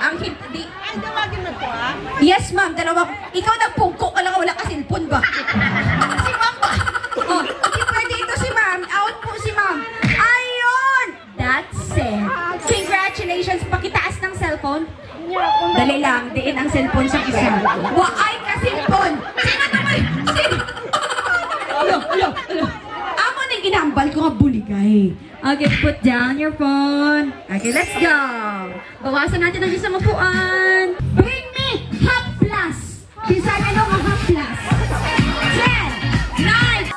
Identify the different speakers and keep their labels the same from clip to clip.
Speaker 1: ang hindi.
Speaker 2: Ay, dumagin mo to, ah?
Speaker 1: Yes, ma'am. Dalawa. Ikaw nagpungko ka lang, wala ka cellphone ba? Si ma'am ba? Oh, hindi pwede ito si ma'am. Out po si ma'am. Ayun! That's it. Congratulations. Pakitaas ng cellphone. Dali lang. Diin ang cellphone sa isa. Waay ka cellphone. Sino naman? Sino? Alo. Ako na ginambal ko nga buligay. Okay, put down your phone. Okay, let's go. Bawasan natin ang isang upuan. Bring me half plus. Bisan ano ang half plus? 10, 9, 8,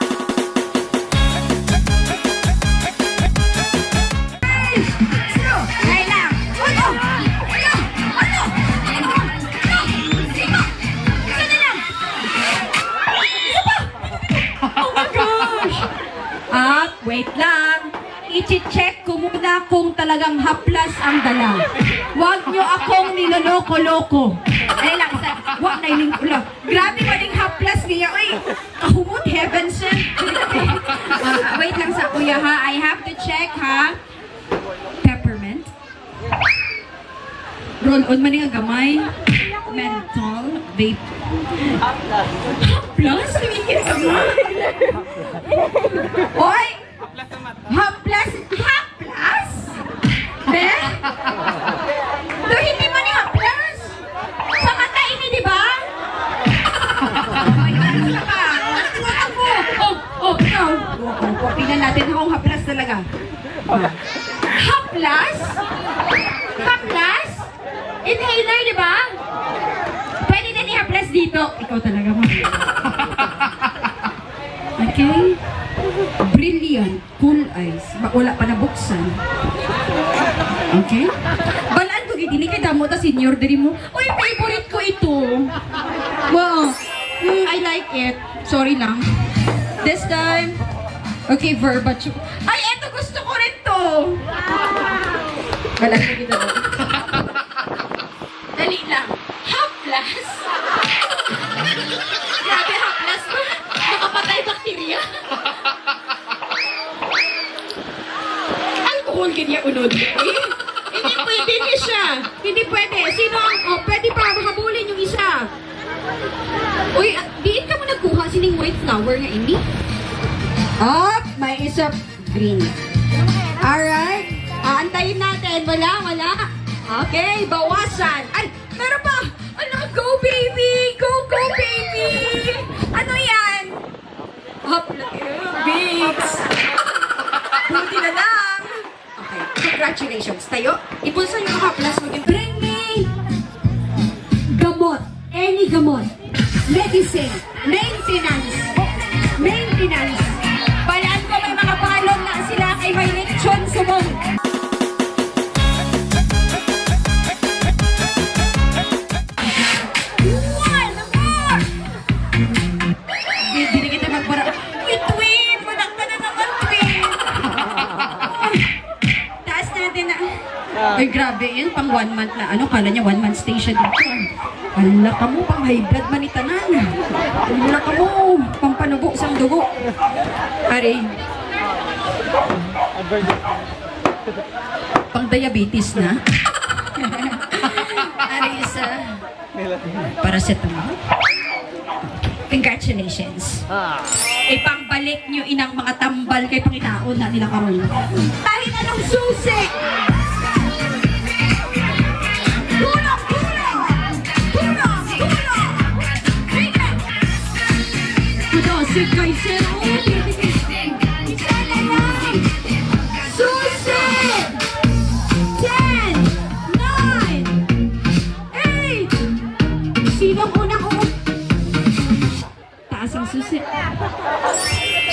Speaker 1: ay lang. Ano? Sino? Isa na lang. Isa pa. Oh my gosh. At wait lang. I-check ko muna kung talagang haplas ang dala. Huwag nyo akong niloloko-loko. Ay lang, huwag na iling ulo. Grabe pa ding haplas niya. Uy, kahumot, heaven sent. Wait lang sa kuya ha. I have to check ha. Peppermint. Roll-on man yung gamay. Menthol. Vape. Haplas? Tumigil ka mo. Oy! Haplas? Haplas? Ben? Do hindi man yung haplas? Sa mata ini, di ba? Ay, ano ka ba? Ano mo? Ikaw. Pinan natin kung haplas talaga. Haplas? Haplas? Inhaler, di ba? Pwede na ni-haplas dito. Ikaw talaga mo. Okay? Brilliant, cool eyes. Wala pa nabuksan. Okay? Balaan ko gini kay damo ta senior diri mo. Uy, favorite ko ito. Wow. I like it. Sorry lang. This time. Okay, verbatim. Ay, eto gusto ko rin to. Balaan ko dito. Dali lang. Haplas. Grabe, haplas ba? Nakapatay bakterya. Alcohol ganyan unod. Hindi pwede niya siya. Hindi pwede. Sino ang, pwede pa habulin yung isa. Uy, diin ka mo nagkuha sining white flower nga ini? May isa green. Alright. Aantayin natin. Wala. Okay, bawasan. Ay, meron pa. Ano, go baby! Go baby! Ano yan? Bigs! Buti na lang! Okay, congratulations. Tayo, ipulsa yung haplas mo. Bring me gamot. Any gamot. Medicine. Maintenance. Balaan ko may mga balon na sila kay may lechon sumong. Ay, grabe yun. Pang 1 month na ano. Kala niya 1 month station dito. Wala ka mo. Pang high blood manitanan. Wala ka mo. Pang panubo sang dugo. Ari. Pang diabetes na. Ari isa. Paracetamol. Congratulations. Ipangbalik nyo inang mga tambal kay Panginoon na nila karon. Kahit anong susi! Tulong! Kudasi kay Sir isa na lang! Susi! 10! 9! 8! Sinong unang taas ang susi?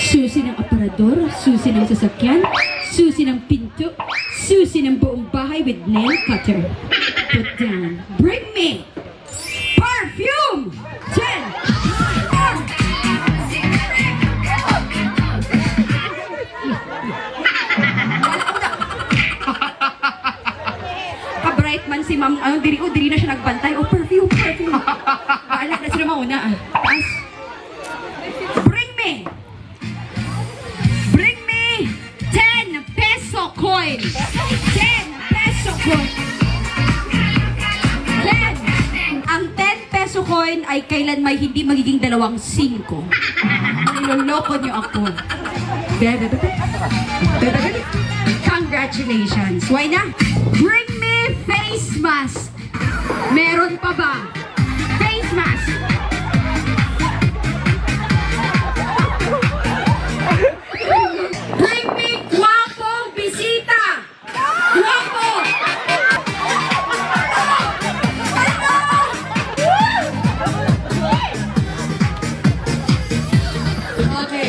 Speaker 1: Susi ng aparador, susi ng sasakyan, susi ng pinto, susi ng buong bahay with nail cutter. Put down. Bring me Perfume! 10! Ka-bright man si ma'am, diri na siya nagbantay. Oh, perfume. Baalak na sila mauna Taas. Bring me 10 peso coin. 10 peso coin. coin ay kailanman hindi magiging 2 5. Niloloko niyo ako. Congratulations. Why na? Bring me face mask. Meron pa ba? Face mask. Bring me guwapong bisita. Guwapo. Okay.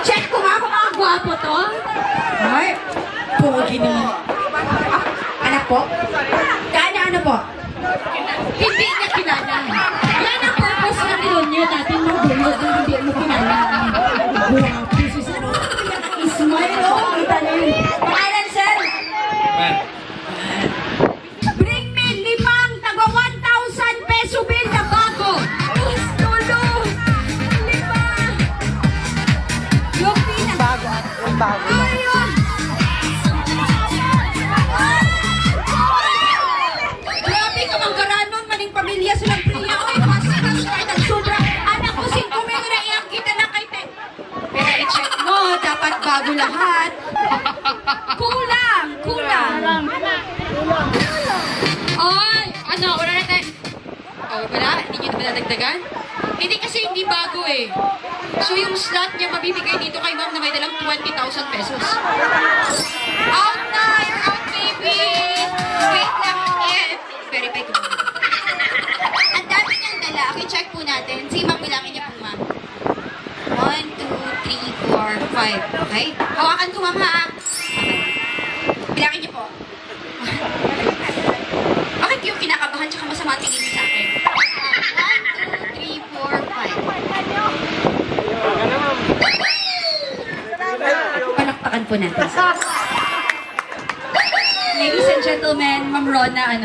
Speaker 1: I-check ko nga kung mga gwapo to. Ay, pogi naman. Anak po? Ano po? Hindi niya kilala. Yan ang purpose ng reunion natin, magbulog na hindi mo kilala. Gwapo si Sir. Ismail, oh, kita na yun. Pangalan, sir? Bring me 5 taga 1,000 peso bill na bago. Tulo. 5. Yung
Speaker 2: Bago.
Speaker 1: Ayun. Grabe ka mang garanon, maning pamilya silang priya. Ay, mas kahit ang sobra. Anak ko, 5 mil na iyang kita na kay Te. Pero i-check mo, dapat bago lahat. Kulang. Ay, ano, wala na tayo. Oh, wala? Hindi nyo na madadagdagan? Hindi kasi hindi bago eh. So yung slot niya mabibigay dito kay ma'am na may dalang 20,000 pesos. Out na! You're out, baby! Wait lang. Verify ko. Ang dami niyang dala. Okay, check po natin. Sige ma'am, bilangin niya po ma'am. 1, 2, 3, 4, 5. Okay? Hawakan ko ma'am ha. Okay. Bilangin niyo po. Bakit yung kinakabahan tsaka masama tingin niyo sa akin? 1, 2, 3, 4, 5. Palakpakan po natin. Ladies and gentlemen, Ma'am Rona,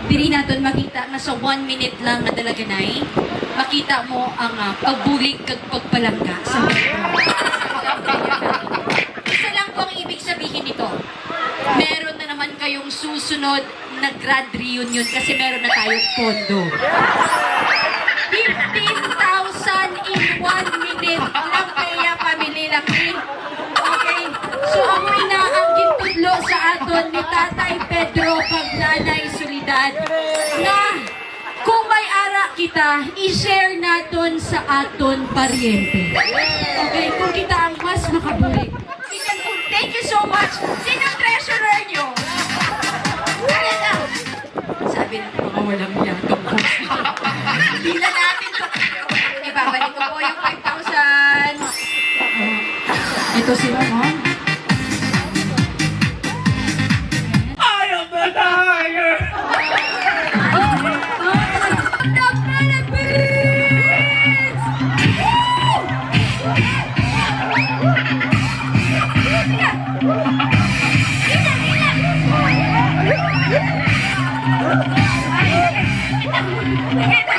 Speaker 1: diri natin makita nga sa 1 minute lang na dalaganay, makita mo ang pagbulig kag pagpalangga sa isa lang po ang ibig sabihin nito. Meron na naman kayong susunod na grad reunion kasi meron na tayong pondo. 15,000 in 1 minute lang kaya family laki. Okay? So amoy na ang gintudlo sa aton ni Tatay Pedro kag Nanay Solidad na kung may ara kita, i-share naton sa aton paryente. Okay? Kung kita ang mas makabulig. Thank you so much. Sino ang treasurer nyo? Wala na. Sabi ng mga walang yatong ko. Bila natin to. Ibabalik ko po yung 5,000. Ito sila, ma'am.
Speaker 2: I am the tiger!
Speaker 1: The Philippines! Ilan!